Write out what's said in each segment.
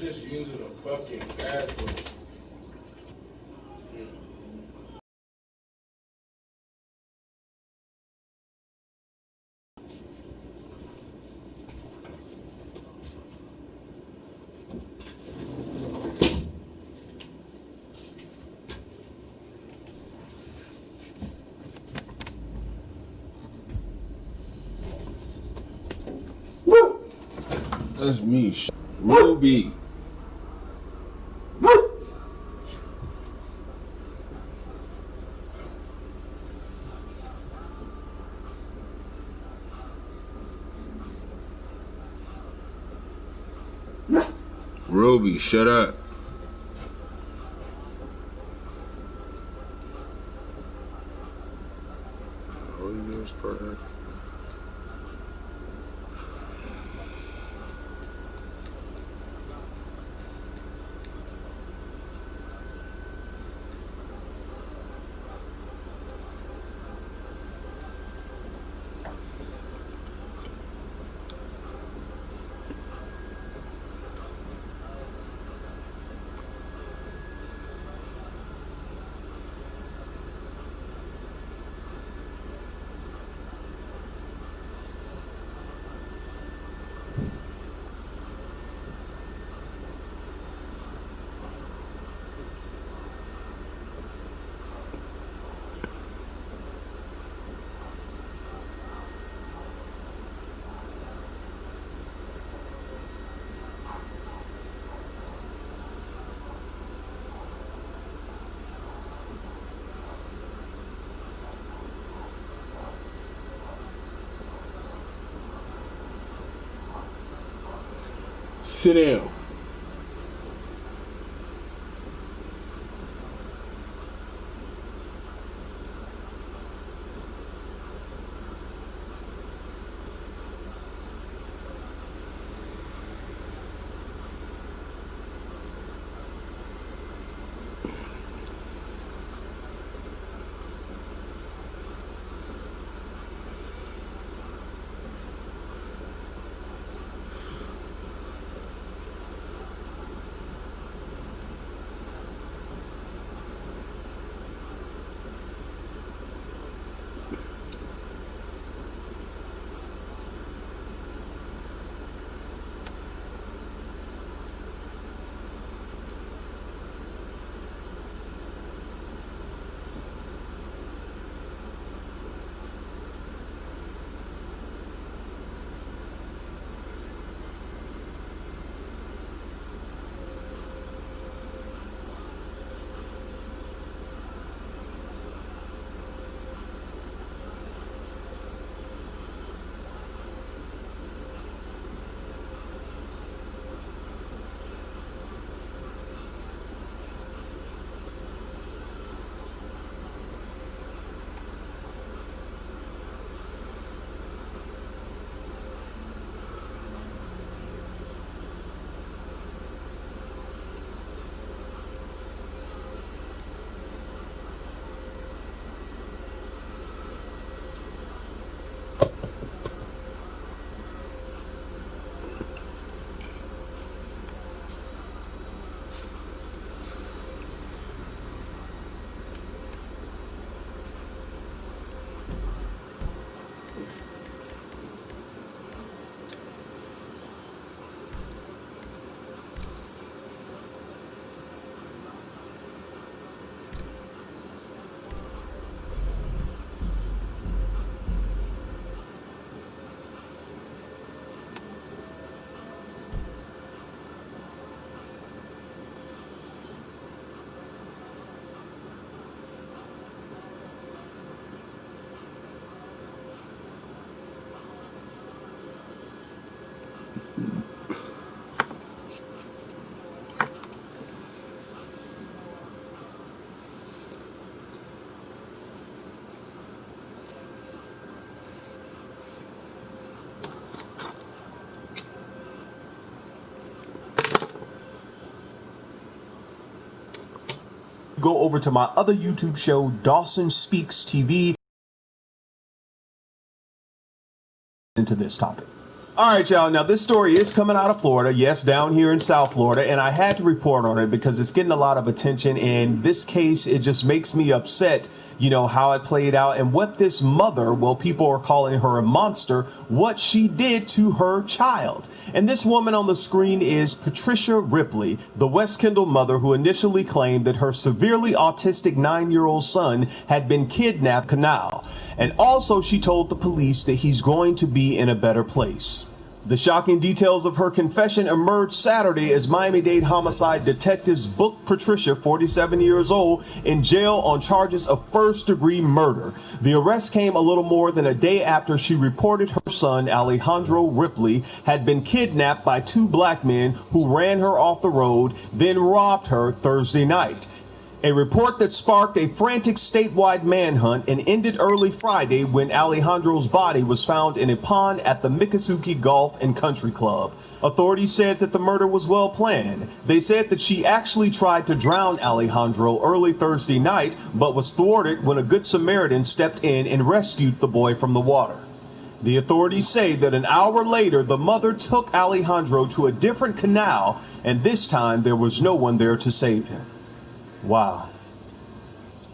just using a fucking bathroom. That's me, Ruby. Ruby, shut up. All you do is part. Sit down. Go over to my other YouTube show, Dawson Speaks TV, into this topic. All right, y'all. Now, this story is coming out of Florida. Yes, down here in South Florida. And I had to report on it because it's getting a lot of attention. And this case, it just makes me upset, you know, how it played out and what this mother, well, people are calling her a monster, what she did to her child. And this woman on the screen is Patricia Ripley, the West Kendall mother who initially claimed that her severely autistic 9-year-old son had been kidnapped canal. And also she told the police that he's going to be in a better place. The shocking details of her confession emerged Saturday as Miami-Dade homicide detectives booked Patricia, 47 years old, in jail on charges of first-degree murder. The arrest came a little more than a day after she reported her son, Alejandro Ripley, had been kidnapped by 2 black men who ran her off the road, then robbed her Thursday night. A report that sparked a frantic statewide manhunt and ended early Friday when Alejandro's body was found in a pond at the Miccosukee Golf and Country Club. Authorities said that the murder was well planned. They said that she actually tried to drown Alejandro early Thursday night, but was thwarted when a Good Samaritan stepped in and rescued the boy from the water. The authorities say that an hour later, the mother took Alejandro to a different canal, and this time there was no one there to save him. Wow.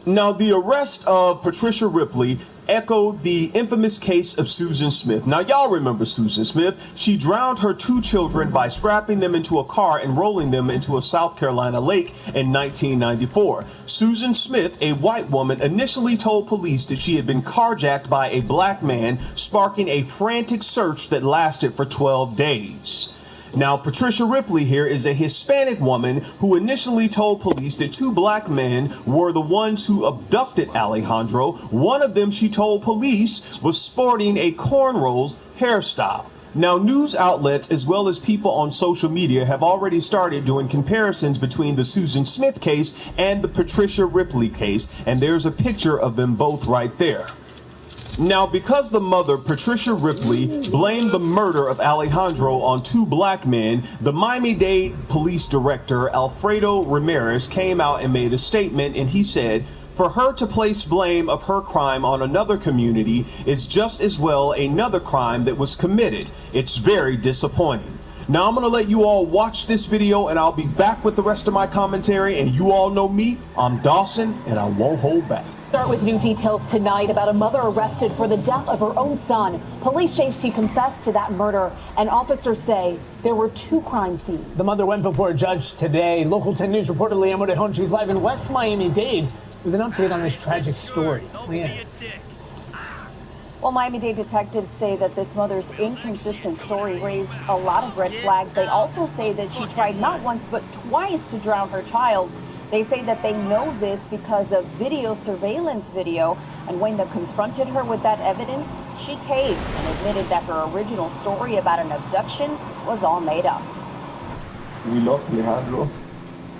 Now, the arrest of Patricia Ripley echoed the infamous case of Susan Smith. Now, y'all remember Susan Smith. She drowned her 2 children by strapping them into a car and rolling them into a South Carolina lake in 1994. Susan Smith, a white woman, initially told police that she had been carjacked by a black man, sparking a frantic search that lasted for 12 days. Now, Patricia Ripley here is a Hispanic woman who initially told police that 2 black men were the ones who abducted Alejandro. One of them, she told police, was sporting a cornrows hairstyle. Now, news outlets as well as people on social media have already started doing comparisons between the Susan Smith case and the Patricia Ripley case, and there's a picture of them both right there. Now, because the mother, Patricia Ripley, blamed the murder of Alejandro on 2 black men, the Miami-Dade police director, Alfredo Ramirez, came out and made a statement, and he said, for her to place blame of her crime on another community is just as well another crime that was committed. It's very disappointing. Now, I'm going to let you all watch this video, and I'll be back with the rest of my commentary, and you all know me. I'm Dawson, and I won't hold back. Start with new details tonight about a mother arrested for the death of her own son. Police say she confessed to that murder, and officers say there were 2 crime scenes. The mother went before a judge today. Local 10 News reporter Leanne Morejon, she's live in West Miami-Dade with an update on this tragic story. Leanne. Well, Miami-Dade detectives say that this mother's inconsistent story raised a lot of red flags. They also say that she tried not once but twice to drown her child. They say that they know this because of video surveillance video, and when they confronted her with that evidence, she caved and admitted that her original story about an abduction was all made up. We lost Alejandro,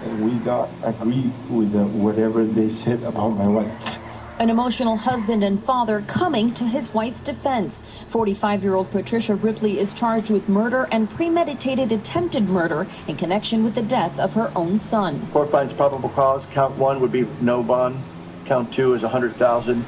and we got agreed with whatever they said about my wife. An emotional husband and father coming to his wife's defense. 45-year-old Patricia Ripley is charged with murder and premeditated attempted murder in connection with the death of her own son. Court finds probable cause. Count 1 would be no bond. Count 2 is $100,000.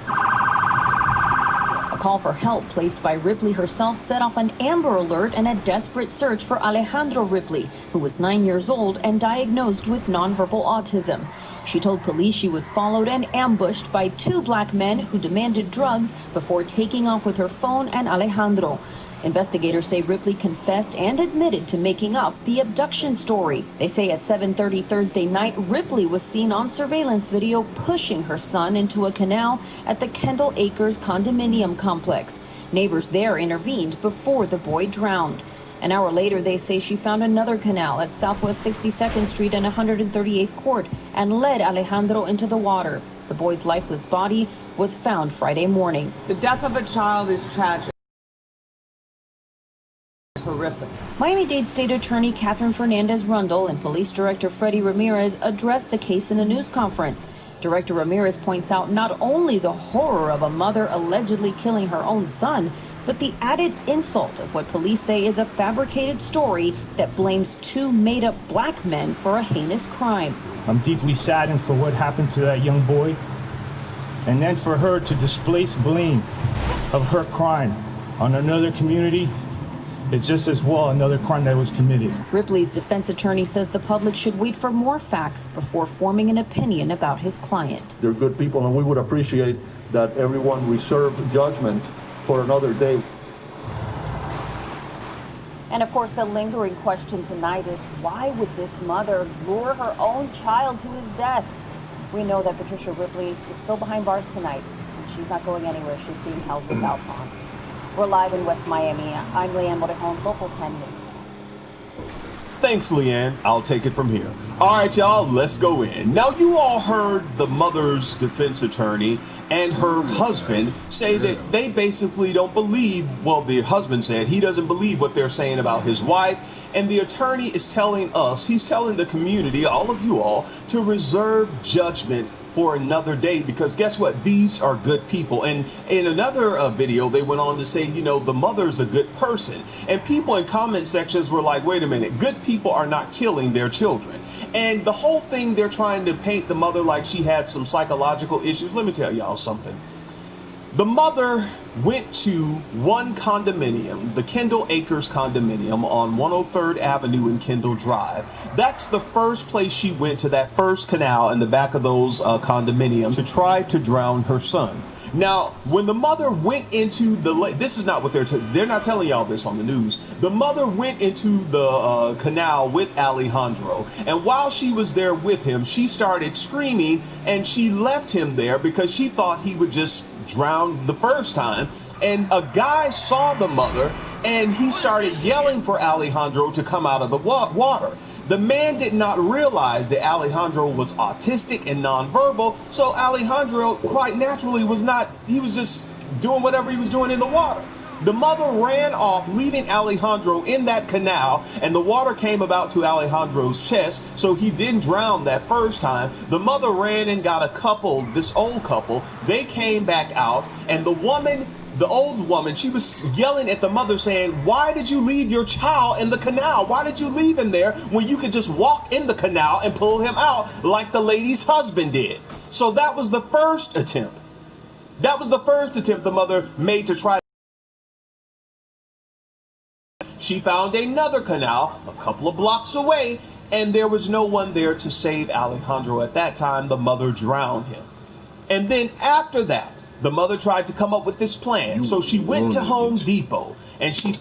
A call for help placed by Ripley herself set off an Amber Alert and a desperate search for Alejandro Ripley, who was 9 years old and diagnosed with nonverbal autism. She told police she was followed and ambushed by 2 black men who demanded drugs before taking off with her phone and Alejandro. Investigators say Ripley confessed and admitted to making up the abduction story. They say at 7:30 Thursday night, Ripley was seen on surveillance video pushing her son into a canal at the Kendall Acres condominium complex. Neighbors there intervened before the boy drowned. An hour later, they say she found another canal at Southwest 62nd Street and 138th Court and led Alejandro into the water. The boy's lifeless body was found Friday morning. The death of a child is tragic. Horrific. Miami-Dade State Attorney Catherine Fernandez Rundle and Police Director Freddie Ramirez addressed the case in a news conference. Director Ramirez points out not only the horror of a mother allegedly killing her own son, but the added insult of what police say is a fabricated story that blames 2 made-up black men for a heinous crime. I'm deeply saddened for what happened to that young boy, and then for her to displace blame of her crime on another community it's just as well another crime that was committed. Ripley's defense attorney says the public should wait for more facts before forming an opinion about his client. They're good people, and we would appreciate that everyone reserve judgment for another day. And of course, the lingering question tonight is, why would this mother lure her own child to his death? We know that Patricia Ripley is still behind bars tonight, and she's not going anywhere. She's being held without bond. We're live in West Miami. I'm Leanne Morejon, Local 10 News. Thanks, Leanne. I'll take it from here. All right, y'all, let's go in. Now, you all heard the mother's defense attorney and her husband say that they basically don't believe, well, the husband said he doesn't believe what they're saying about his wife. And the attorney is telling us, he's telling the community, all of you all, to reserve judgment for another day, because guess what? These are good people. And in another video, they went on to say, you know, the mother's a good person. And people in comment sections were like, wait a minute, good people are not killing their children. And the whole thing, they're trying to paint the mother like she had some psychological issues. Let me tell y'all something. The mother went to one condominium, the Kendall Acres condominium on 103rd Avenue and Kendall Drive. That's the first place she went, to that first canal in the back of those condominiums, to try to drown her son. Now, when the mother went into the lake, this is not what they're not telling y'all this on the news. The mother went into the canal with Alejandro, and while she was there with him, she started screaming, and she left him there because she thought he would just drown the first time. And a guy saw the mother, and he started yelling for Alejandro to come out of the water. The man did not realize that Alejandro was autistic and nonverbal, so Alejandro quite naturally was just doing whatever he was doing in the water. The mother ran off, leaving Alejandro in that canal, and the water came about to Alejandro's chest, so he didn't drown that first time. The mother ran and got a couple, this old couple. They came back out, and the old woman, she was yelling at the mother saying, why did you leave your child in the canal? Why did you leave him there when you could just walk in the canal and pull him out like the lady's husband did? So that was the first attempt. That was the first attempt the mother made to try. She found another canal a couple of blocks away, and there was no one there to save Alejandro at that time. The mother drowned him. And then after that, the mother tried to come up with this plan. So she went to Home Depot, and she...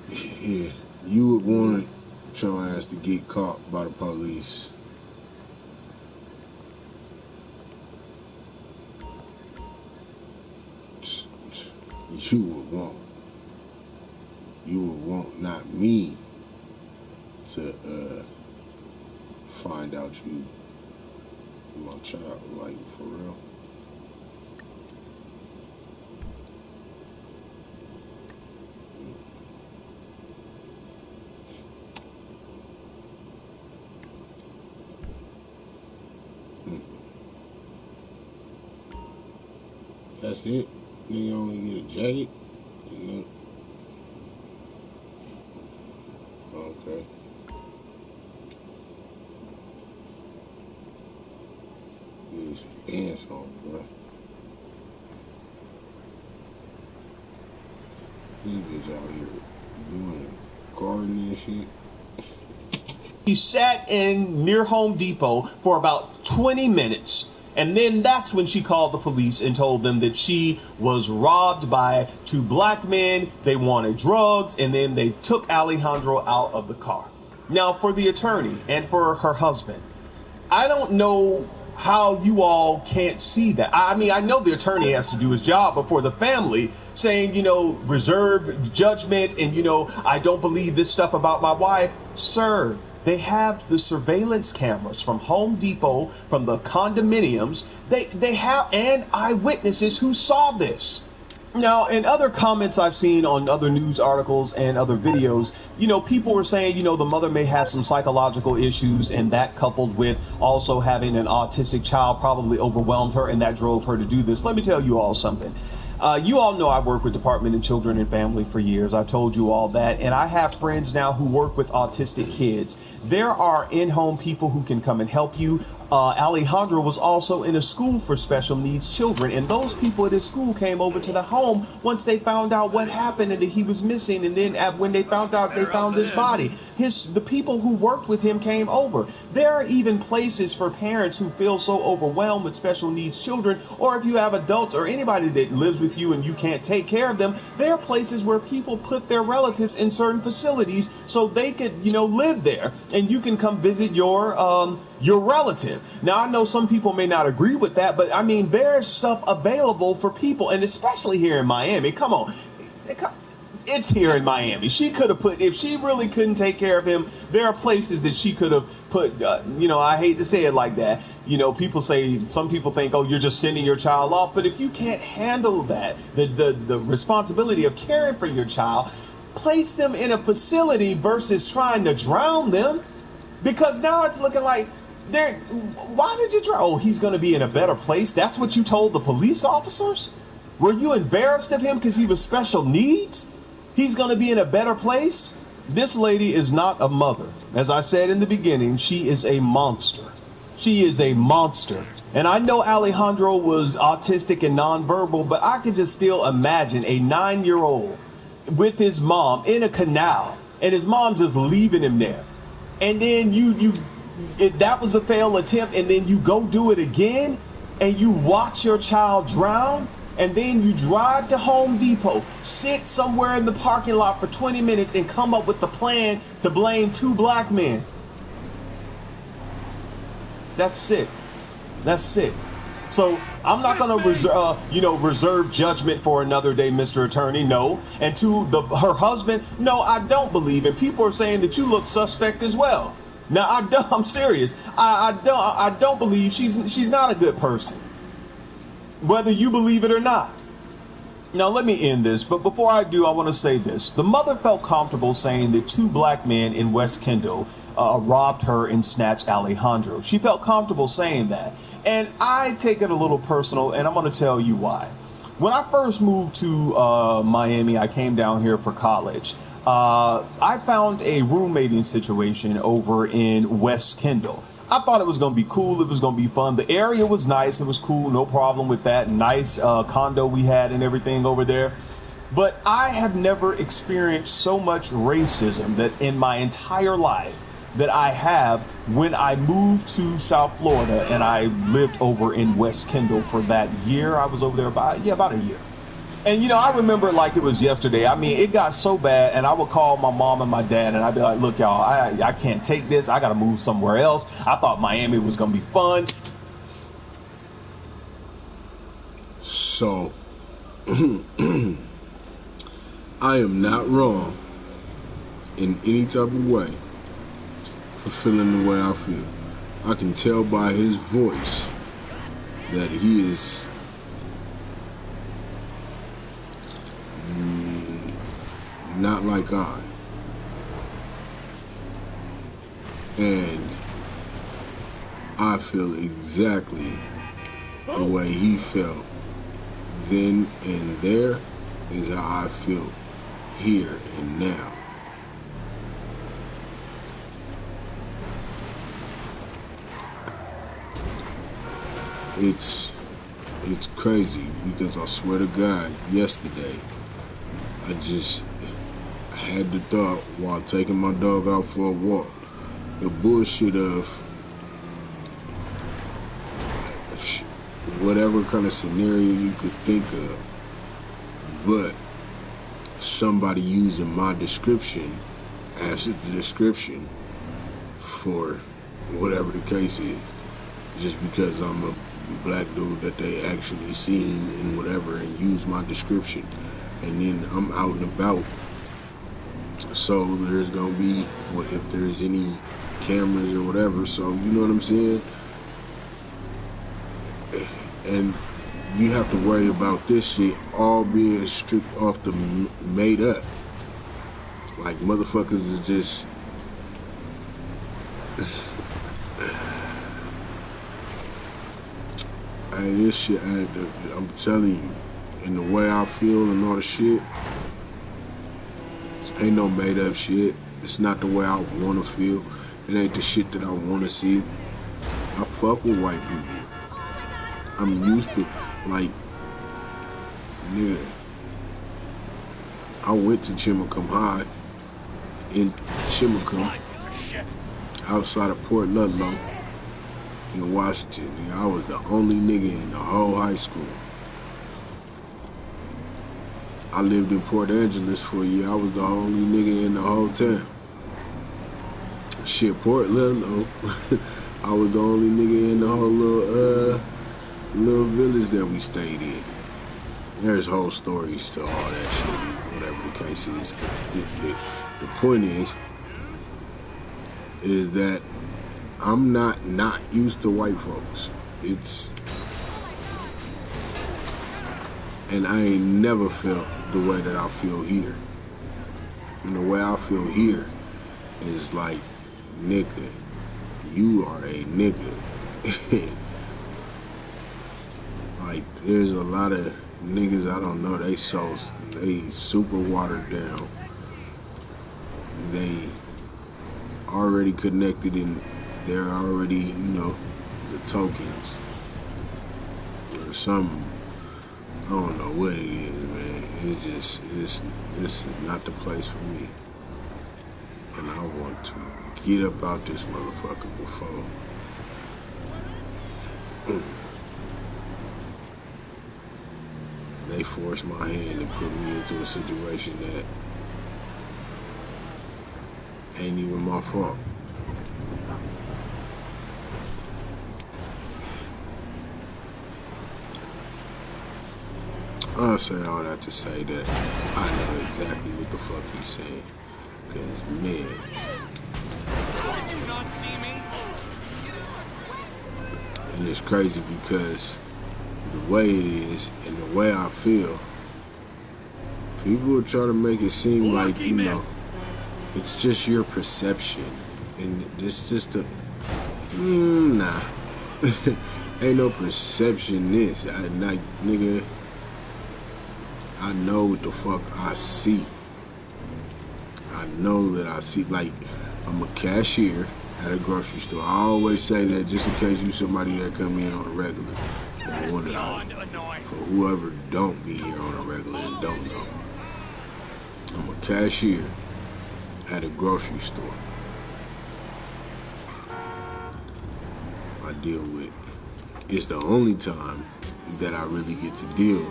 Yeah, you would want your ass to get caught by the police. You would want not me to find out you my child, like, for real. That's it. Nigga only get a jacket, you know. Okay. Need some pants on, bro. This bitch out here doing gardening and shit. He sat in near Home Depot for about 20 minutes. And then that's when she called the police and told them that she was robbed by two black men. They wanted drugs, and then they took Alejandro out of the car. Now, for the attorney and for her husband, I don't know how you all can't see that. I mean, I know the attorney has to do his job, but for the family saying, you know, reserve judgment and, you know, I don't believe this stuff about my wife, sir. They have the surveillance cameras from Home Depot, from the condominiums. They have, and eyewitnesses who saw this. Now, in other comments I've seen on other news articles and other videos, you know, people were saying, you know, the mother may have some psychological issues, and that coupled with also having an autistic child probably overwhelmed her, and that drove her to do this. Let me tell you all something. You all know I work with Department of Children and Family for years. I told you all that. And I have friends now who work with autistic kids. There are in-home people who can come and help you. Alejandro was also in a school for special needs children, and those people at his school came over to the home once they found out what happened and that he was missing. And then when they found out, they found his body. The people who worked with him came over. There are even places for parents who feel so overwhelmed with special needs children, or if you have adults or anybody that lives with you and you can't take care of them, there are places where people put their relatives in certain facilities so they could, live there, and you can come visit your relative. Now, I know some people may not agree with that, but I mean, there's stuff available for people, and especially here in Miami. Come on. It's here in Miami. She could have if she really couldn't take care of him, there are places that she could have put, I hate to say it like that. Some people think, oh, you're just sending your child off. But if you can't handle that, the responsibility of caring for your child, place them in a facility versus trying to drown them. Because now it's looking like, why did you drown? Oh, he's going to be in a better place. That's what you told the police officers? Were you embarrassed of him because he was special needs? He's going to be in a better place? This lady is not a mother. As I said in the beginning, she is a monster. She is a monster. And I know Alejandro was autistic and nonverbal, but I can just still imagine a 9-year-old with his mom in a canal and his mom just leaving him there. And then that was a failed attempt, and then you go do it again and you watch your child drown. And then you drive to Home Depot, sit somewhere in the parking lot for 20 minutes and come up with the plan to blame 2 black men. That's sick. That's sick. So I'm not going to reserve judgment for another day, Mr. Attorney. No. And to her husband, no, I don't believe. And people are saying that you look suspect as well. Now, I'm serious. I don't believe she's not a good person, whether you believe it or not. Now, let me end this, but before I do, I want to say this. The mother felt comfortable saying that 2 black men in West Kendall robbed her and snatched Alejandro. She felt comfortable saying that. And I take it a little personal, and I'm going to tell you why. When I first moved to Miami, I came down here for college. I found a roommating situation over in West Kendall. I thought it was going to be cool. It was going to be fun. The area was nice. It was cool. No problem with that. Nice condo we had and everything over there. But I have never experienced so much racism that in my entire life that I have when I moved to South Florida and I lived over in West Kendall for that year. I was over there about a year. And, I remember it like it was yesterday. I mean, it got so bad, and I would call my mom and my dad, and I'd be like, look, y'all, I can't take this. I got to move somewhere else. I thought Miami was going to be fun. So, I am not wrong in any type of way for feeling the way I feel. I can tell by his voice that he is not like I. And I feel exactly the way he felt then and there is how I feel here and now. It's crazy because I swear to God, yesterday I had the thought while taking my dog out for a walk, the bullshit of whatever kind of scenario you could think of, but somebody using my description as the description for whatever the case is, just because I'm a black dude that they actually seen and whatever and use my description, and then I'm out and about. So there's gonna be, if there's any cameras or whatever, so you know what I'm saying? And you have to worry about this shit all being stripped off the made up. Like, motherfuckers is just this shit, I'm telling you, and the way I feel and all the shit, ain't no made up shit. It's not the way I wanna feel. It ain't the shit that I wanna see. I fuck with white people. I'm used to, like, nigga, I went to Chimacum High in Chimacum, outside of Port Ludlow in Washington. Nigga, I was the only nigga in the whole high school. I lived in Port Angeles for a year. I was the only nigga in the whole town. Shit, Port Ludlow, I was the only nigga in the whole little village that we stayed in. There's whole stories to all that shit, whatever the case is. The point is that I'm not used to white folks. And I ain't never felt the way that I feel here. And the way I feel here is like, nigga, you are a nigga. Like, there's a lot of niggas I don't know, they super watered down. They already connected and they're already, you know, the tokens or something. I don't know what it is, man. This is not the place for me. And I want to get up out this motherfucker before. They forced my hand and put me into a situation that ain't even my fault. I'll say all that to say that I know exactly what the fuck he's saying. Cause man, Did you not see me? and it's crazy because the way it is and the way I feel, people will try to make it seem like, you know, it's just your perception. And it's just a, nah. Ain't no perception this. Nigga, I know what the fuck I see. I know that I see, like, I'm a cashier at a grocery store. I always say that just in case you somebody that come in on a regular. And wonder, for whoever don't be here on a regular and don't know. I'm a cashier at a grocery store. I deal with, it's the only time that I really get to deal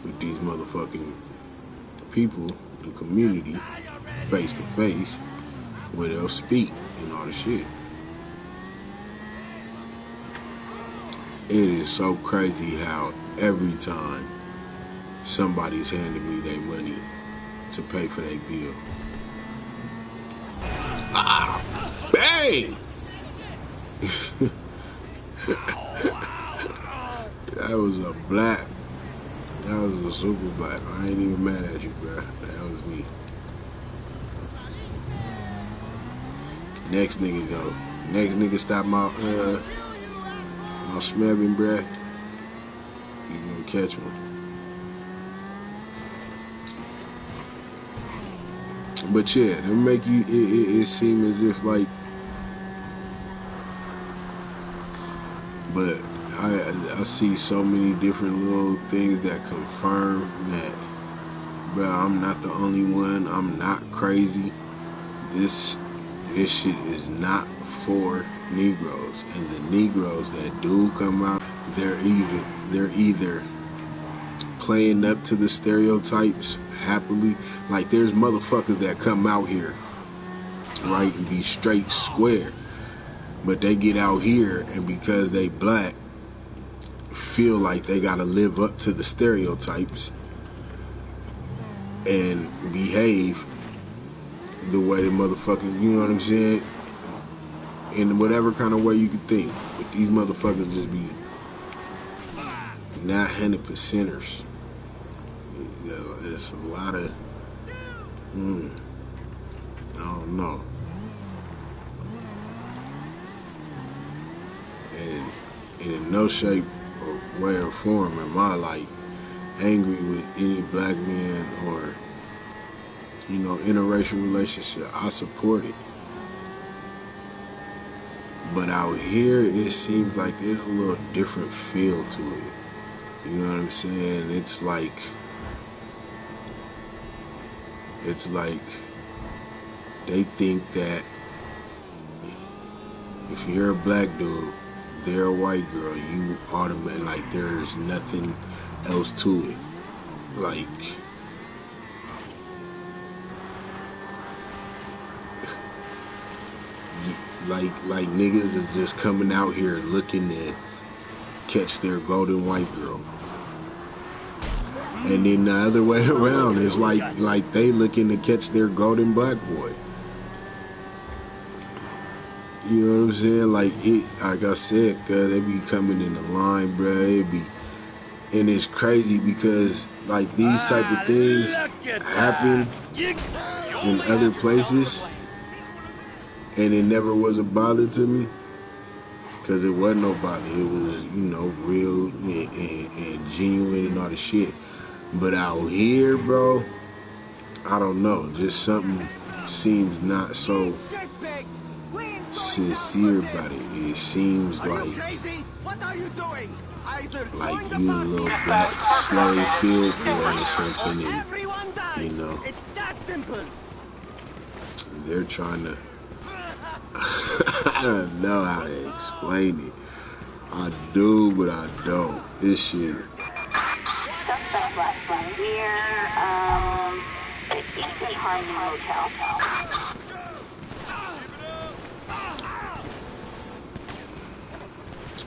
with these motherfucking people, the community, face to face, where they'll speak and all the shit. It is so crazy how every time somebody's handing me their money to pay for their bill, bang! That was a black. That was a super black. I ain't even mad at you, bro. That was me. Next nigga go. Next nigga stop my smebbing, bruh. You gonna catch one. But yeah, they make you it seem as if like, but I see so many different little things that confirm that, bro, I'm not the only one. I'm not crazy. This shit is not for Negroes, and the Negroes that do come out, they're either playing up to the stereotypes happily. Like, there's motherfuckers that come out here, right, and be straight square, but they get out here and because they black, feel like they gotta live up to the stereotypes and behave the way the motherfuckers, you know what I'm saying, in whatever kind of way you could think. But these motherfuckers just be not 100%ers. There's a lot of, I don't know. And in no shape or way or form am I like angry with any black man or, you know, interracial relationship. I support it. But out here, it seems like there's a little different feel to it. You know what I'm saying? It's like they think that if you're a black dude, they're a white girl, you automatically, like, there's nothing else to it. Like niggas is just coming out here looking to catch their golden white girl. And then the other way around is like they looking to catch their golden black boy. You know what I'm saying? Like I said, cause they be coming in the line, bruh. And it's crazy because like these type of things happen in other places, and it never was a bother to me, cause it wasn't no bother. It was, you know, real and genuine and all the shit. But out here, bro, I don't know. Just something seems not so sincere about it. It seems like you a little black slave field boy or something, and you know they're trying to. I don't know how to explain it. I do, but I don't. This shit. Suspect last night near the Eastern Harmony Hotel.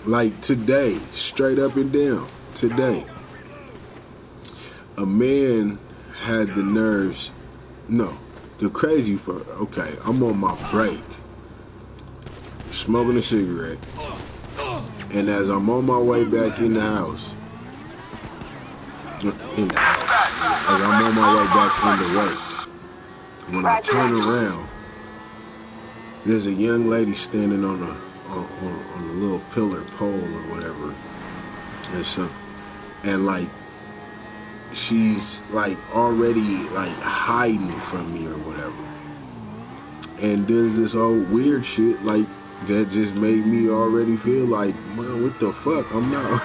Like today, straight up and down, today, a man had the nerves, no, the crazy part, okay, I'm on my break, smoking a cigarette, and as I'm on my way back in the house, as I'm on my way back into work, when I turn around, there's a young lady standing on a little pillar pole or whatever, and something, and like she's like already like hiding from me or whatever, and there's this old weird shit like that just made me already feel like, man, what the fuck? I'm not.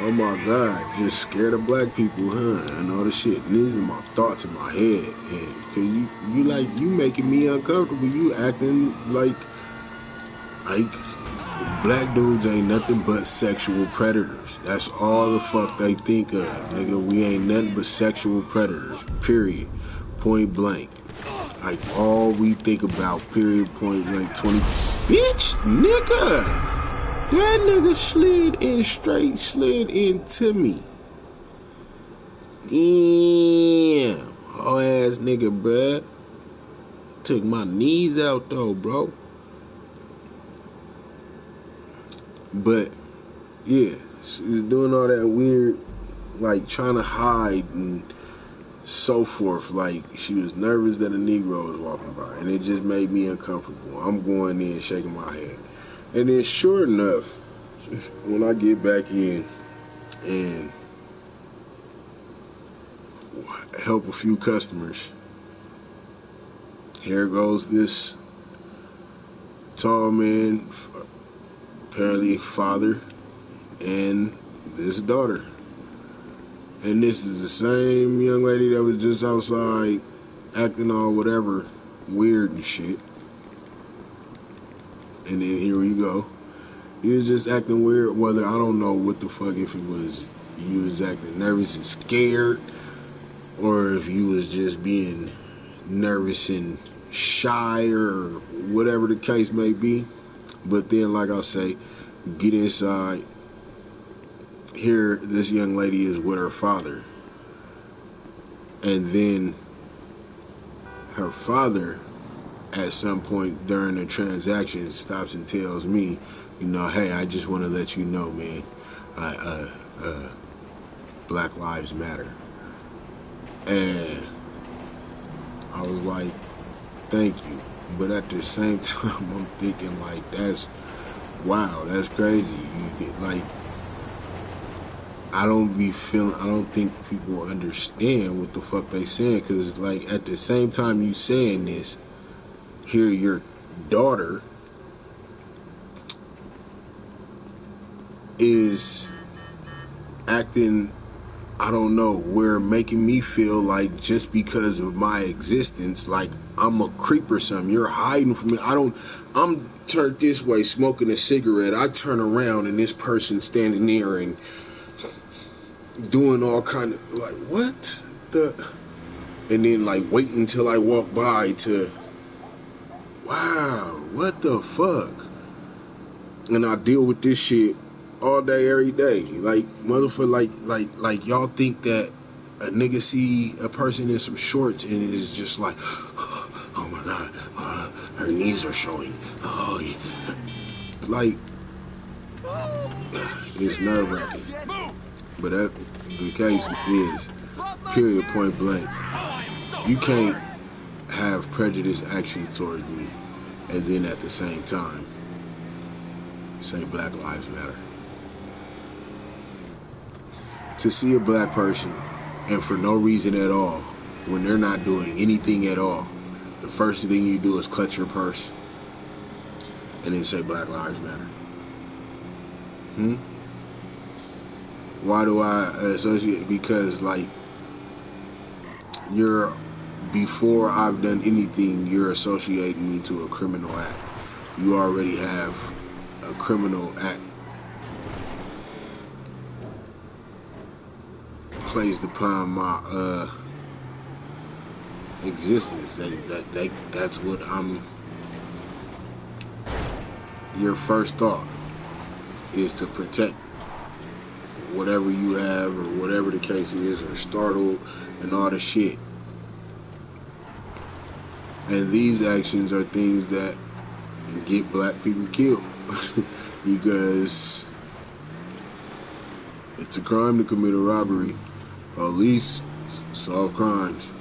Oh my God, just scared of black people, huh? And all the shit. And these are my thoughts in my head, and cause you making me uncomfortable. You acting like black dudes ain't nothing but sexual predators. That's all the fuck they think of, nigga. We ain't nothing but sexual predators, period. Point blank. Like, all we think about, period, point blank, 20. Bitch, nigga! That nigga slid into me. Damn. Whole ass nigga, bruh. Took my knees out, though, bro. But, yeah, she was doing all that weird, like, trying to hide and so forth. Like, she was nervous that a Negro was walking by, and it just made me uncomfortable. I'm going in, shaking my head. And then, sure enough, when I get back in and help a few customers, here goes this tall man, apparently father, and this daughter. And this is the same young lady that was just outside acting all whatever weird and shit. And then here we go. He was just acting weird, whether I don't know what the fuck, if it was you was acting nervous and scared, or if you was just being nervous and shy, or whatever the case may be. But then, like I say, get inside. Here, this young lady is with her father. And then her father, at some point during the transaction, stops and tells me, you know, hey, I just want to let you know, man, Black Lives Matter. And I was like, thank you. But at the same time, I'm thinking, like, that's, wow, that's crazy. You get, like, I don't think people understand what the fuck they saying, because like at the same time you saying this, here your daughter is acting, I don't know, where making me feel like just because of my existence, like I'm a creep or something. You're hiding from me. I'm turned this way smoking a cigarette. I turn around and this person standing there and doing all kind of like, what the, and then like waiting until I walk by to, wow, what the fuck. And I deal with this shit all day, every day. Like motherfucker, like y'all think that a nigga see a person in some shorts and is just like, oh my god, her knees are showing. Oh, yeah. Like it's nerve wracking. But that the case is, period, point blank. You can't have prejudiced action towards me and then at the same time say Black Lives Matter. To see a black person and for no reason at all, when they're not doing anything at all, the first thing you do is clutch your purse and then say Black Lives Matter. Why do I associate? Because like before I've done anything, you're associating me to a criminal act. You already have a criminal act placed upon my existence. That's what I'm. Your first thought is to protect whatever you have or whatever the case is, or startled and all the shit. And these actions are things that get black people killed because it's a crime to commit a robbery. Police solve crimes.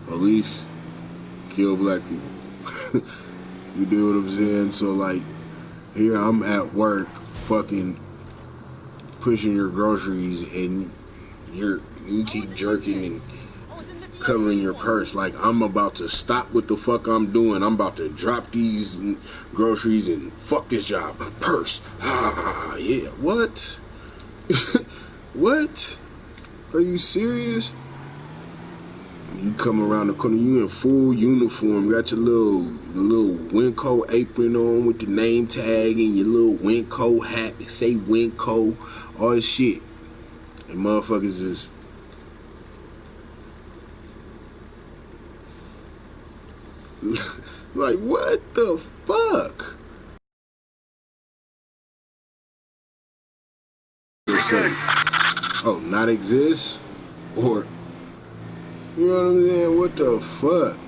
Police kill black people. You do what I'm saying? So like, here I'm at work fucking pushing your groceries and you keep jerking and covering your purse. Like I'm about to stop what the fuck I'm doing. I'm about to drop these groceries and fuck this job. Purse. Ah, yeah. What? What? Are you serious? You come around the corner, you in full uniform, got your little Winco apron on with the name tag and your little Winco hat, say Winco, all this shit. And motherfuckers is like, what the fuck? Say, oh, not exist? Or, you know what I'm saying? What the fuck?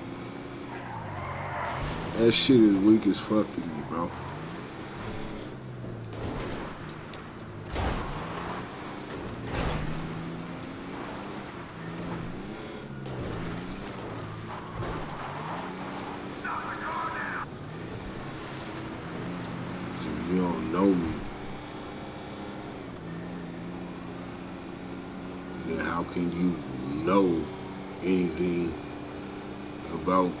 That shit is weak as fuck to me, bro. If you don't know me, then how can you know anything about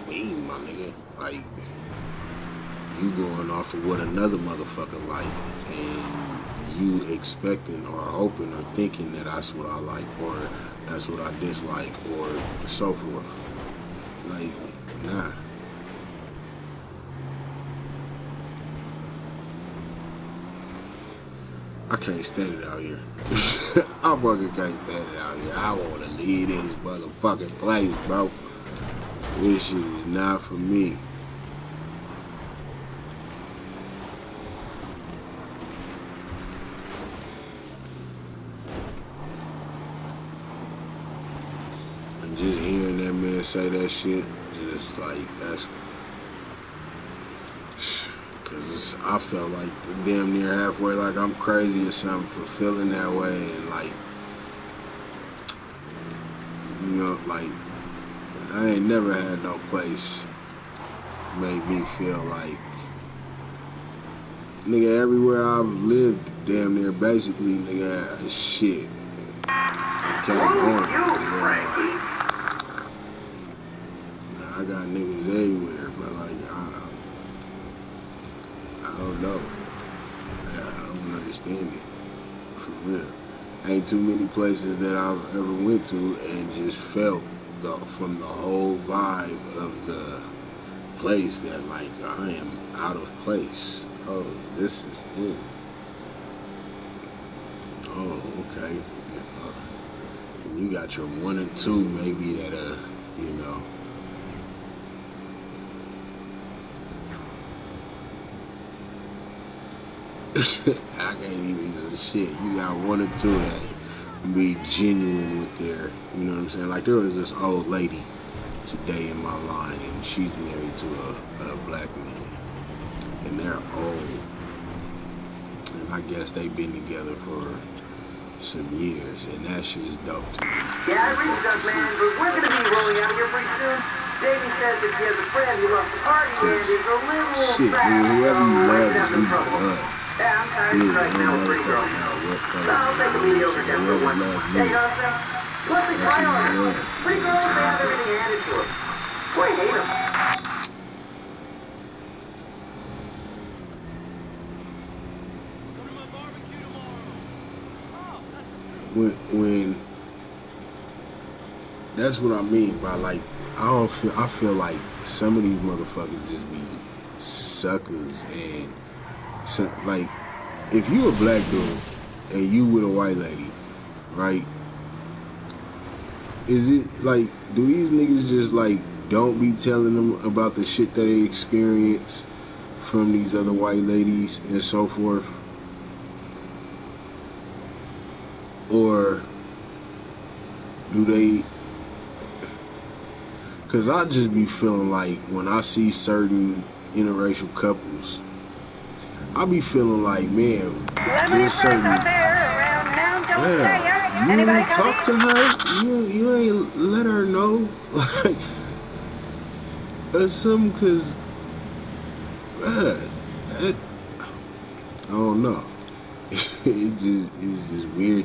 me, my nigga? Like, you going off of what another motherfucker like, and you expecting or hoping or thinking that that's what I like, or that's what I dislike, or so forth. Like, nah. I can't stand it out here. I fucking can't stand it out here. I want to leave this motherfucking place, bro. This shit is not for me. And just hearing that man say that shit, just like, that's... Cause I felt like damn near halfway like I'm crazy or something for feeling that way, and like, you know, like I ain't never had no place make me feel like nigga, everywhere I've lived, damn near, basically, nigga, shit. Came on, nigga. I got niggas everywhere, but like, I don't know. I don't understand it, for real. Ain't too many places that I've ever went to and just felt from the whole vibe of the place that like I am out of place. Oh, this is oh, okay. And you got your 1 and 2 maybe that you know. I can't even use shit. You got 1 or 2 that be genuine with their, you know what I'm saying? Like there was this old lady today in my line, and she's married to a black man, and they're old, and I guess they've been together for some years, and that shit is dope to me. Yeah, I reached out, man, but we're gonna be rolling out here pretty soon. Davey says that he has a friend who loves to party and is a little shit, nigga, whoever you love is who you love. Yeah, I'm tired of trying to know pretty girl. So I'll take a mediocre guess for one. Yeah, you know what I'm saying? Plus, they try on. Pretty girls, they have everything handed to them. Boy, I hate them. When that's what I mean by like I feel like some of these motherfuckers just be suckers, and like if you a black dude and you with a white lady, right? Is it like, do these niggas just like don't be telling them about the shit that they experience from these other white ladies and so forth? Or do they? Cause I just be feeling like when I see certain interracial couples, I be feeling like, man, there's certain, yeah, you ain't talk to her, you ain't let her know, like, or something, cause, I don't know, it's just weird,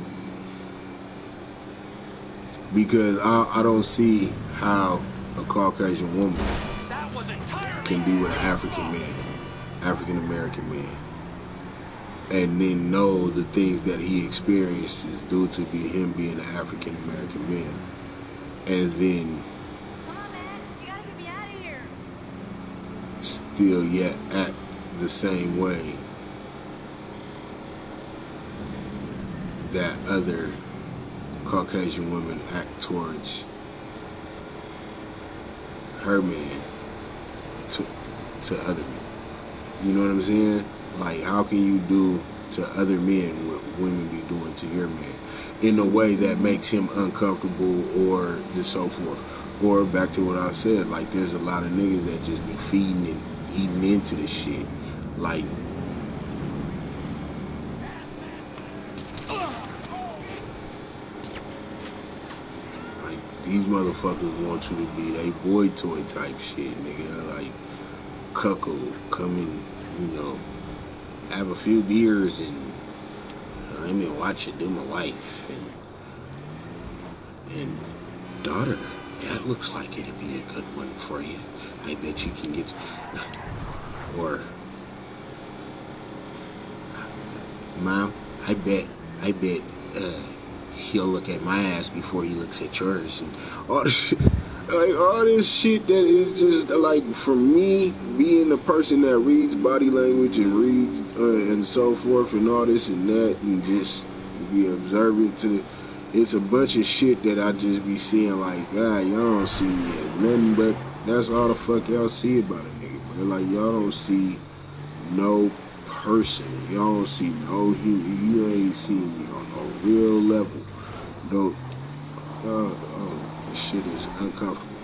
because I don't see how a Caucasian woman can be with an African American man, and then know the things that he experiences due to him being an African American man, and then still yet act the same way that other Caucasian women act towards her man to other men. You know what I'm saying? Like, how can you do to other men what women be doing to your man in a way that makes him uncomfortable, or just so forth? Or back to what I said, like, there's a lot of niggas that just be feeding and eating into this shit. Like, these motherfuckers want you to be they boy toy type shit, nigga. Like, cuckold, come in, you know, have a few beers and let me watch you do my wife. And daughter, that looks like it'd be a good one for you. I bet you can get, or Mom, I bet, he'll look at my ass before he looks at yours, and all this shit, like all this shit that is just like, for me, being the person that reads body language and reads and so forth and all this and that, and just be observant to the, it's a bunch of shit that I just be seeing like, God, y'all don't see me as nothing but, that's all the fuck y'all see about a nigga, man. Like, y'all don't see no person, y'all don't see no human, you ain't seen me on no real level. Don't, this shit is uncomfortable.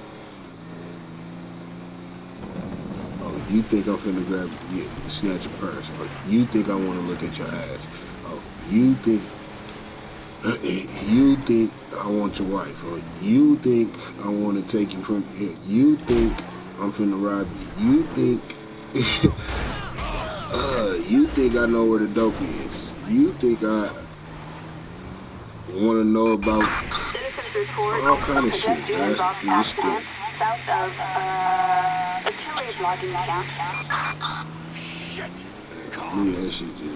Oh, you think I'm finna grab you, snatch your purse? Or you think I want to look at your ass? Oh, you think I want your wife? Or you think I want to take you from here? You think I'm finna rob you? You think, You think I know where the dope is. You think I want to know about all kind of shit, man. Just think. South of artillery logging camp. Shit! Leave that shit just be.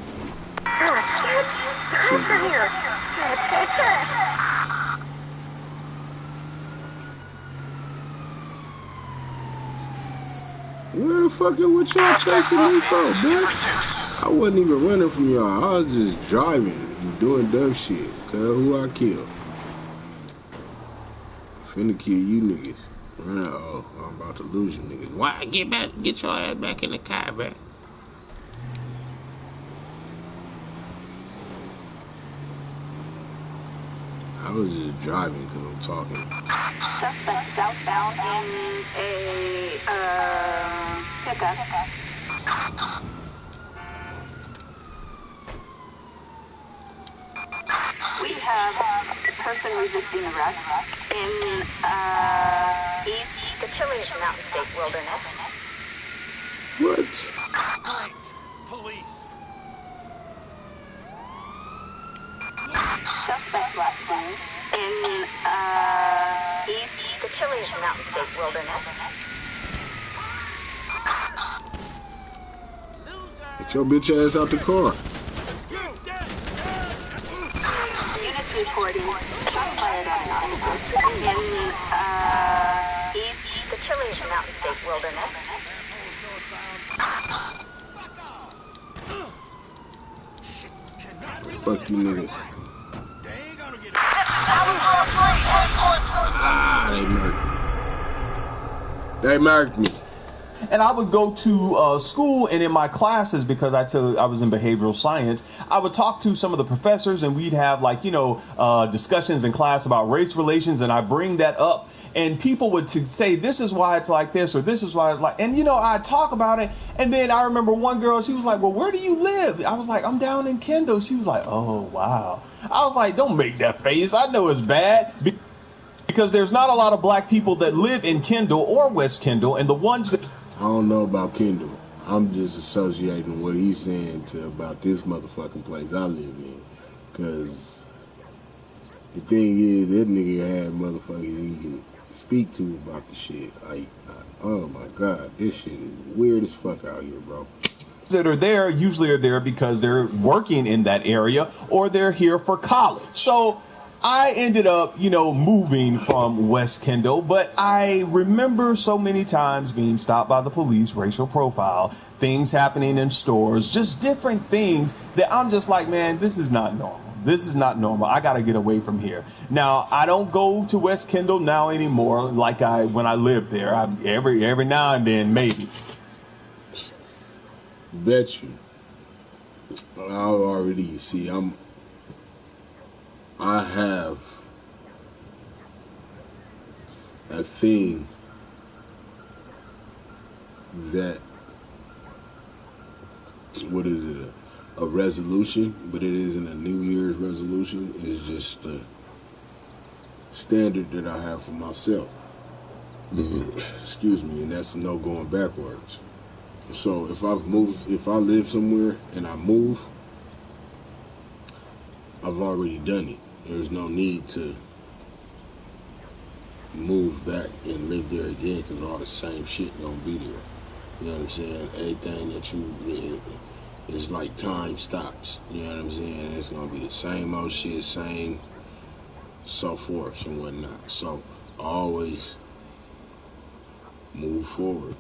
Where the fuck is what y'all chasing me for, man? I wasn't even running from y'all. I was just driving and doing dumb shit. Cause who I killed? Finna kill you niggas. Oh, I'm about to lose you niggas. Why? Get back, get your ass back in the car, bro. I was just driving because I'm talking. Suspect southbound in a pickup. We have a person resisting arrest in East Cachillas Mountain State Wilderness. What? Great. Police. Suspect last seen in East Cachillas Mountain State Wilderness. Get your bitch ass out the car. Units reporting shots fired at an officer in East Cachillas Mountain State Wilderness. Fuck you niggas. Ah, they murked me. And I would go to school, and in my classes, because I was in behavioral science, I would talk to some of the professors, and we'd have discussions in class about race relations, and I bring that up, and people would say, this is why it's like this, or this is why it's like, and I'd talk about it, and then I remember one girl, she was like, well, where do you live? I was like, I'm down in Kendall. She was like, oh, wow. I was like, don't make that face. I know it's bad. Because there's not a lot of black people that live in Kendall or West Kendall, and the ones that... I don't know about Kendall. I'm just associating what he's saying about this motherfucking place I live in. Because the thing is, that nigga had motherfuckers he can speak to about the shit. Oh my God, this shit is weird as fuck out here, bro. That are there usually are there because they're working in that area or they're here for college. So I ended up, moving from West Kendall, but I remember so many times being stopped by the police, racial profile, things happening in stores, just different things that I'm just like, man, this is not normal. This is not normal. I got to get away from here. Now, I don't go to West Kendall now anymore like when I lived there. Every now and then, maybe. Bet you. I already see. I have a thing that, what is it, a resolution, but it isn't a New Year's resolution. It's just a standard that I have for myself. Excuse me, and that's no going backwards. So if I live somewhere and I move, I've already done it. There's no need to move back and live there again because all the same shit gonna be there. You know what I'm saying? Everything that you it's like time stops. You know what I'm saying? It's gonna be the same old shit, same so forth and whatnot. So I always move forward.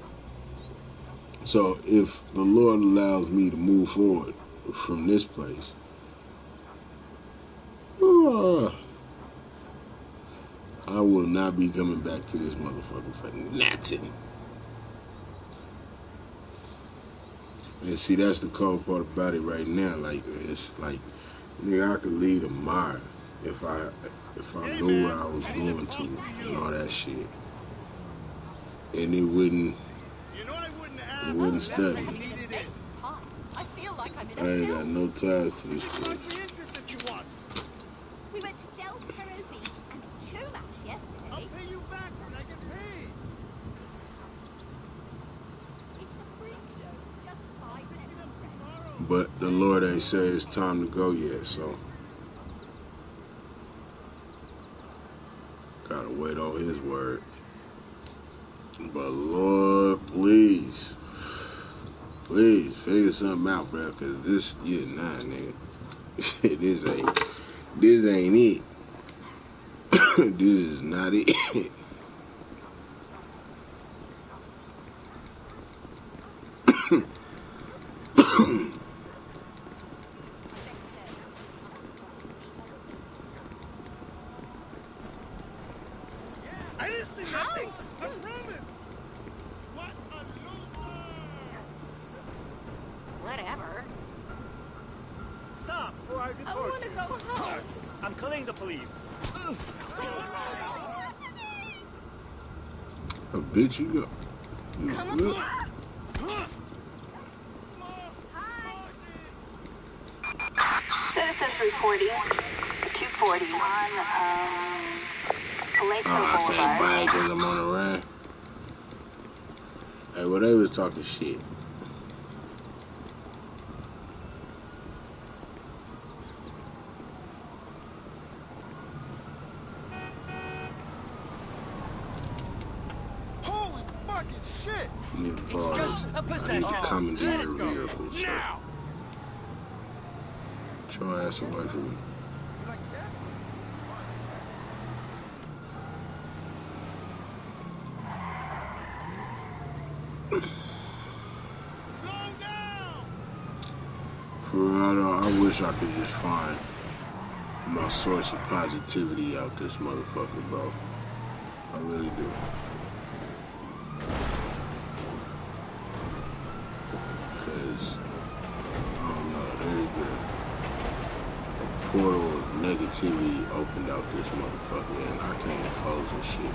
So if the Lord allows me to move forward from this place, I will not be coming back to this motherfucker for nothing. And see, that's the cold part about it right now. Like, it's like, nigga, I could leave tomorrow if I knew where I was going to and all that shit. And it wouldn't study me. I ain't got no ties to this shit. We went to Del Perro Beach and Chumash yesterday. I'll pay you back when I get paid. It's a freak show. Just 5 minutes. But the Lord ain't said it's time to go yet, so gotta wait on His word. But Lord, please figure something out, bro. Cause this, yeah, nah, nigga, this ain't it. This is not it. I didn't see nothing. I promise. What a loser! Whatever. Stop, or I report I want to you. go home. I'm calling the police. A bitch, you go. Come on. Good. Citizens reporting 241 Palacio I can't buy it Boulevard. because I'm on the run. Hey, well, they was talking shit. Holy fucking shit! It's just a possession. I need to commandeer your vehicle, sir. Now! Get your ass away from me. For real, I wish I could just find my source of positivity out this motherfucker, bro. I really do. Cause I don't know, there's been a portal of negativity opened out this motherfucker, and I can't close this shit.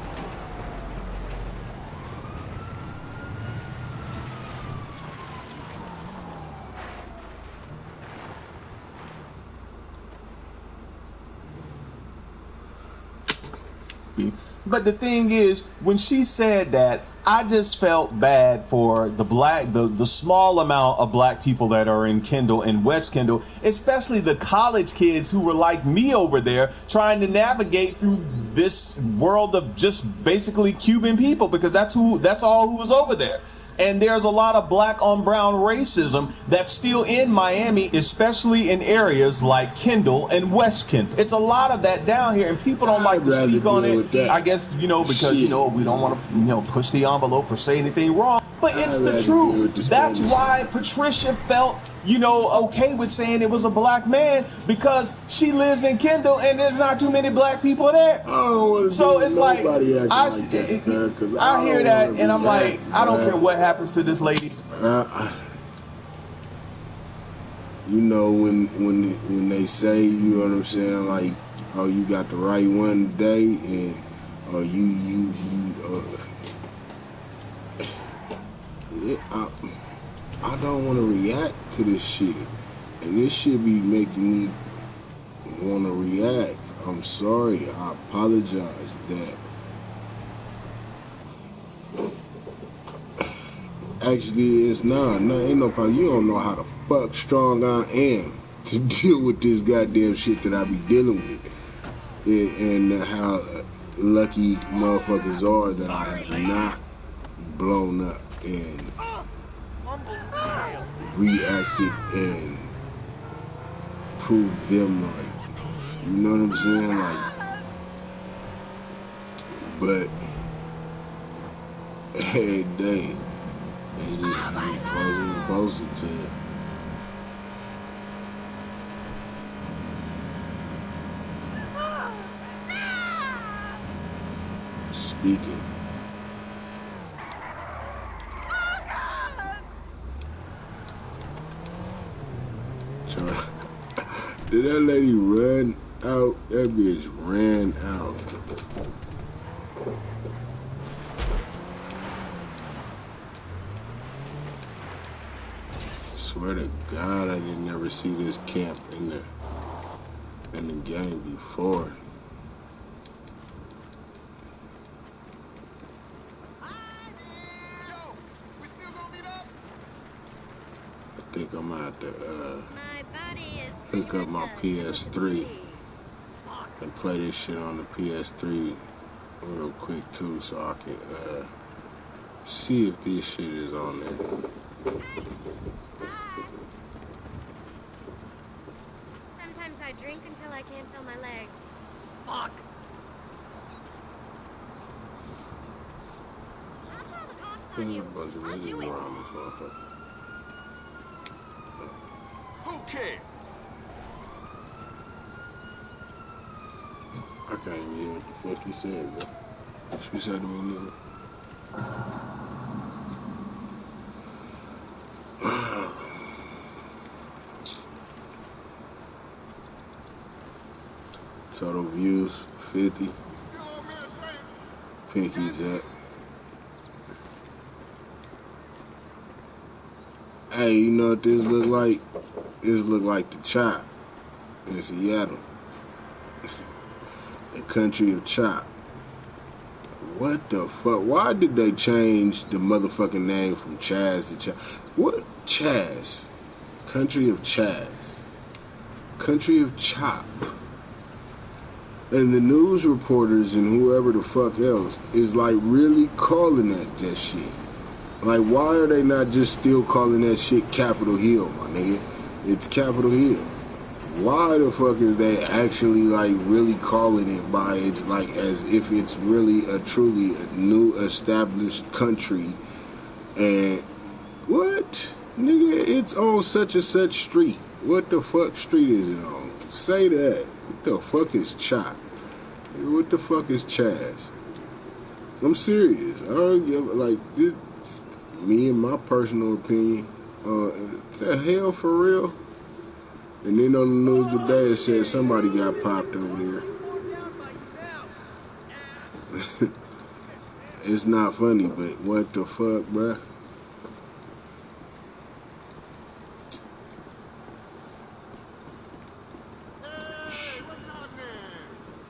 But the thing is, when she said that, I just felt bad for the small amount of black people that are in Kendall and West Kendall, especially the college kids who were like me over there trying to navigate through this world of just basically Cuban people, because that's all who was over there. And there's a lot of black on brown racism that's still in Miami, especially in areas like Kendall and West Kendall. It's a lot of that down here, and people don't like to speak on it. I guess, because, we don't want to, push the envelope or say anything wrong. But it's the truth. That's why Patricia felt, okay with saying it was a black man, because she lives in Kendall and there's not too many black people there. So it's like, I hear that and I'm like, I don't care what happens to this lady. When they say, you know what I'm saying, like, oh, you got the right one today, and I don't want to react to this shit, and this shit be making me want to react. I'm sorry, I apologize. That actually it's ain't no problem. You don't know how the fuck strong I am to deal with this goddamn shit that I be dealing with, and how lucky motherfuckers are that I have not blown up and reacted and proved them right. You know what I'm saying? Like, but every day it's just getting closer and closer to speaking. Did that lady run out? That bitch ran out. Swear to God, I didn't ever see this camp in the game before. I think I'm gonna have to hook up my PS3 and play this shit on the PS3 real quick too, so I can see if this shit is on there. Sometimes I drink until I can't feel my legs. Fuck! There's a bunch of lizards around this motherfucker. Who cares? I can't even hear what the fuck you said, bro. What you said to me, nigga? Total views 50. Pinky's up. Hey, you know what this look like? This look like the Chop in Seattle. The country of Chop. What the fuck? Why did they change the motherfucking name from Chaz to Chop? What? Chaz. Country of Chaz. Country of Chop. And the news reporters and whoever the fuck else is like really calling that shit. Like, why are they not just still calling that shit Capitol Hill, my nigga? It's Capitol Hill. Why the fuck is they actually like really calling it by it's like as if it's really a truly a new established country? And what? Nigga, it's on such and such street. What the fuck street is it on? Say that. What the fuck is Chop? What the fuck is Chaz? I'm serious. I don't give like this, me and my personal opinion. The hell for real? And then on the news today it said somebody got popped over there. It's not funny, but what the fuck, bruh?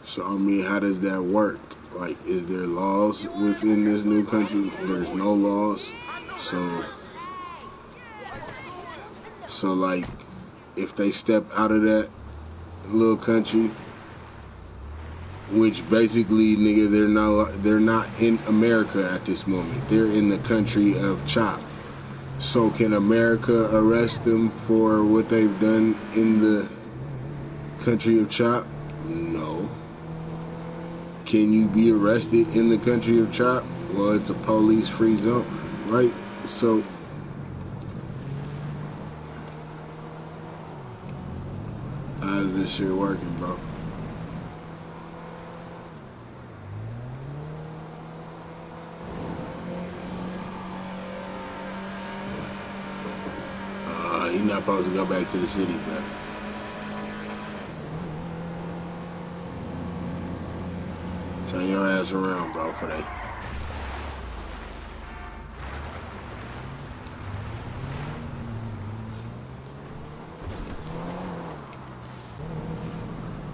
So, I mean, how does that work? Like, is there laws within this new country? There's no laws. So like, if they step out of that little country, which basically, nigga, they're not in America at this moment. They're in the country of Chop. So can America arrest them for what they've done in the country of Chop? No. Can you be arrested in the country of Chop? Well, it's a police-free zone, right? So how's this shit working, bro? You're not supposed to go back to the city, bro. Turn your ass around, bro, for that.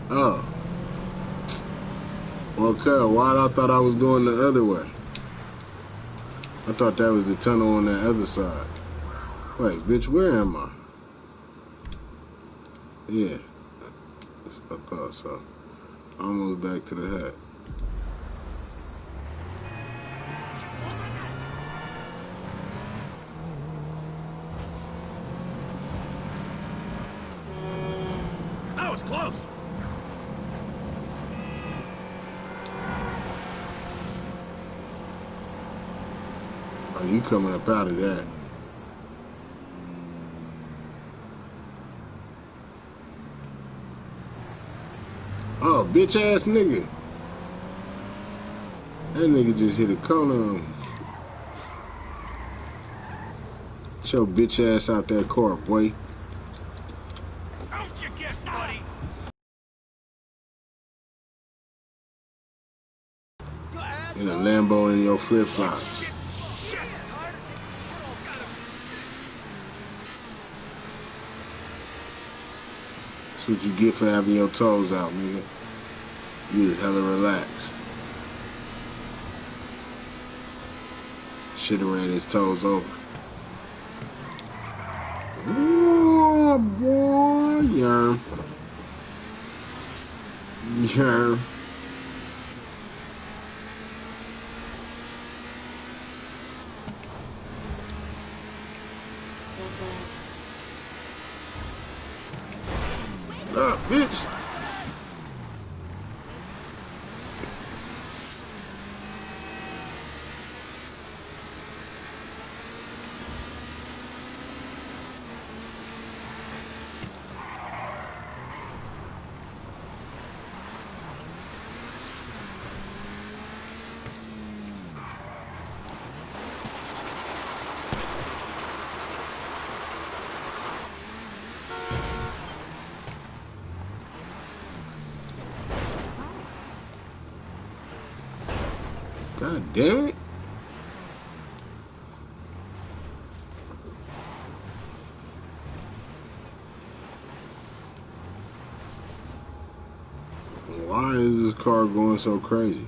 Oh. Well, cuz, why I thought I was going the other way? I thought that was the tunnel on the other side. Wait, bitch, where am I? Yeah. I thought so. Almost back to the hut. That was close. Oh, you coming up out of that. Oh, bitch ass nigga. That nigga just hit a corner on me. Get your bitch ass out that car, boy. Out you get, buddy. In a Lambo in your flip flops. That's what you get for having your toes out, nigga. You was hella relaxed. Should've ran his toes over. Oh, boy. Yerm. Yerm. Up, bitch. God damn it. Why is this car going so crazy?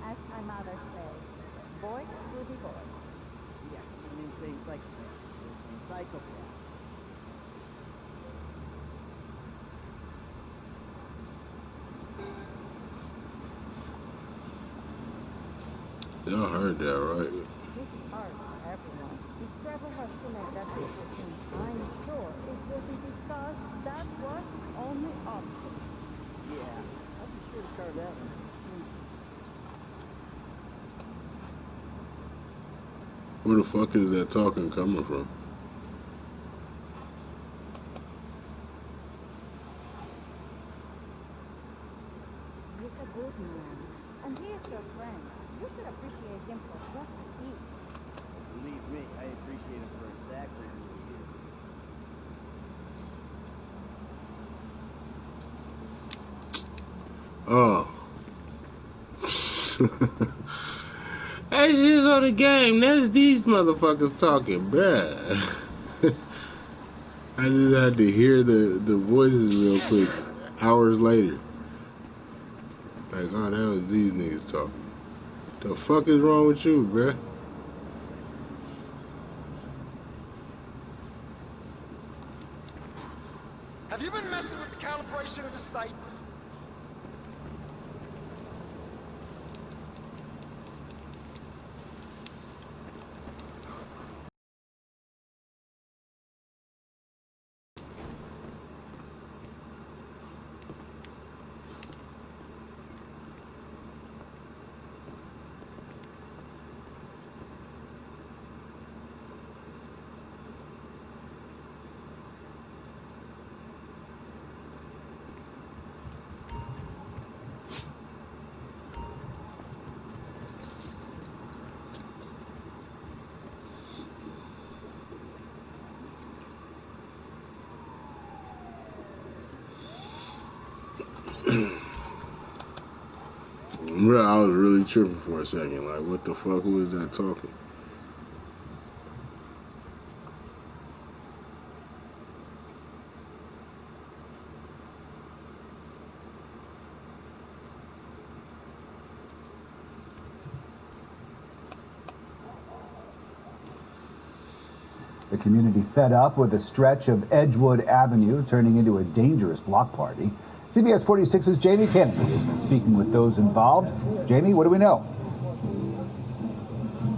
As my mother says, boys will be boys. Yeah, I mean things like psychopath. Y'all heard that, right? This is hard for everyone. If Trevor has to make that decision, I'm sure it will be because that was the only option. Yeah, I'll be sure to carve that one. Where the fuck is that talking coming from? He's a good man, and he is your friend. You should appreciate him for what he is. Believe me, I appreciate him for exactly who he is. Oh. That's just on the game. That's these motherfuckers talking, bruh. I just had to hear the voices real quick hours later. Like, oh, that was these niggas talking. The fuck is wrong with you, bruh? Have you been messing with the calibration of the sight? Bruh, I was really tripping for a second. Like, what the fuck? Who is that talking? The community fed up with a stretch of Edgewood Avenue turning into a dangerous block party. CBS 46's Jamie Kennedy has been speaking with those involved. Jamie, what do we know?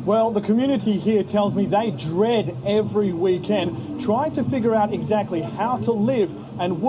Well, the community here tells me they dread every weekend trying to figure out exactly how to live and work